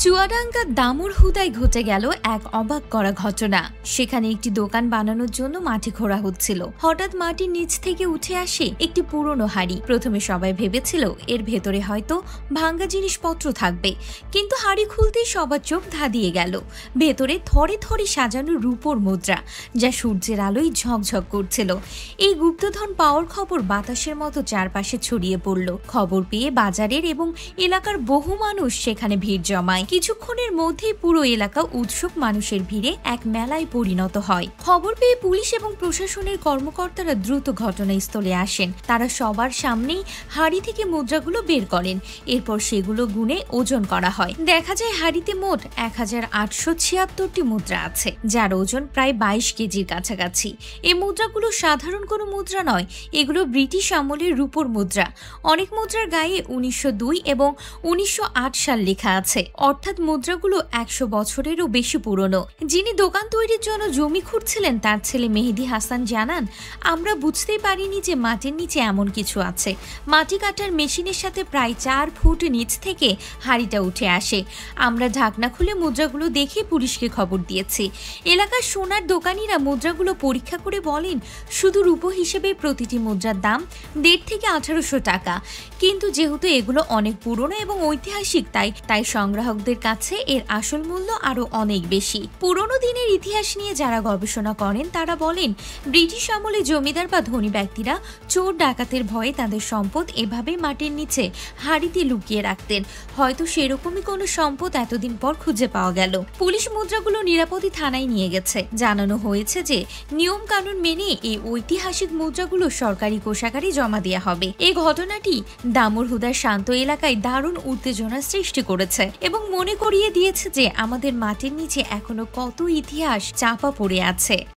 চুয়াডাঙ্গার দামুড়হুদায় ঘটে গেল এক অবাক করা ঘটনা। সেখানে একটি দোকান বানানোর জন্য মাটি খোঁড়া হচ্ছিল। হঠাৎ মাটির নিচ থেকে উঠে আসে একটি পুরনো হাড়ি। প্রথমে সবাই ভেবেছিল এর ভেতরে হয়তো ভাঙ্গা জিনিসপত্র থাকবে, কিন্তু হাড়ি খুলতেই সবার চোখ ধাঁধিয়ে গেল। ভেতরে থরে থরে সাজানো রূপোর মুদ্রা, যা সূর্যের আলোয় ঝকঝক করছিল। এই গুপ্তধন পাওয়ার খবর বাতাসের মতো চারপাশে ছড়িয়ে পড়ল। খবর পেয়ে বাজারের এবং এলাকার বহু মানুষ সেখানে ভিড় জমায়। কিছুক্ষণের মধ্যেই পুরো এলাকা উৎসুক মানুষের ভিড়ে এক মেলায় পরিণত হয়। খবর পেয়ে পুলিশ এবং প্রশাসনের কর্মকর্তারা দ্রুত ঘটনাস্থলে আসেন। তারা সবার সামনেই হাড়ি থেকে মুদ্রাগুলো বের করেন। এরপর সেগুলো গুনে ওজন করা হয়। দেখা যায় হাড়িতে মোট 1876টি মুদ্রা আছে, যার ওজন প্রায় 22 কেজির কাছাকাছি। এই মুদ্রাগুলো সাধারণ কোনো মুদ্রা নয়, এগুলো ব্রিটিশ আমলের রূপোর মুদ্রা। অনেক মুদ্রার গায়ে 1902 এবং 1908 সাল লেখা আছে, অর্থাৎ মুদ্রাগুলো 100 বছরেরও বেশি পুরনো। যিনি দোকান তৈরির জন্য জমি খুঁড়ছিলেন তার ছেলে মেহেদি হাসান জানান, আমরা বুঝতেই পারিনি যে মাটির নিচে এমন কিছু আছে। মাটি কাটার মেশিনের সাথে প্রায় 4 ফুট নিচ থেকে হাড়িটা উঠে আসে। আমরা ঢাকনা খুলে মুদ্রাগুলো দেখে পুলিশকে খবর দিয়েছি। এলাকার সোনার দোকানিরা মুদ্রাগুলো পরীক্ষা করে বলেন, শুধু রূপো হিসেবে প্রতিটি মুদ্রার দাম 1.5 থেকে 1800 টাকা। কিন্তু যেহেতু এগুলো অনেক পুরনো এবং ঐতিহাসিক, তাই সংগ্রাহকদের কাছে এর আসল মূল্য আরো অনেক বেশি। পুরনো দিনের ইতিহাস নিয়ে যারা গবেষণা করেন তারা বলেন, ব্রিটিশ আমলে জমিদার বা ধনী ব্যক্তিরা চোর ডাকাতের ভয়ে তাদের সম্পদ এভাবে মাটির নিচে হাড়িতে লুকিয়ে রাখতেন। হয়তো সেরকমই কোনো সম্পদ এতদিন পর খুঁজে পাওয়া গেল। পুলিশ মুদ্রাগুলো নিরাপদে থানায় নিয়ে গেছে। জানানো হয়েছে যে নিয়ম কানুন মেনে এই ঐতিহাসিক মুদ্রাগুলো সরকারি কোষাগারে জমা দেওয়া হবে। এই ঘটনাটি দামুড়হুদার শান্ত এলাকায় দারুণ উত্তেজনার সৃষ্টি করেছে এবং মনে করিয়ে দিয়েছে যে আমাদের মাটির নিচে এখনো কত ইতিহাস চাপা পড়ে আছে।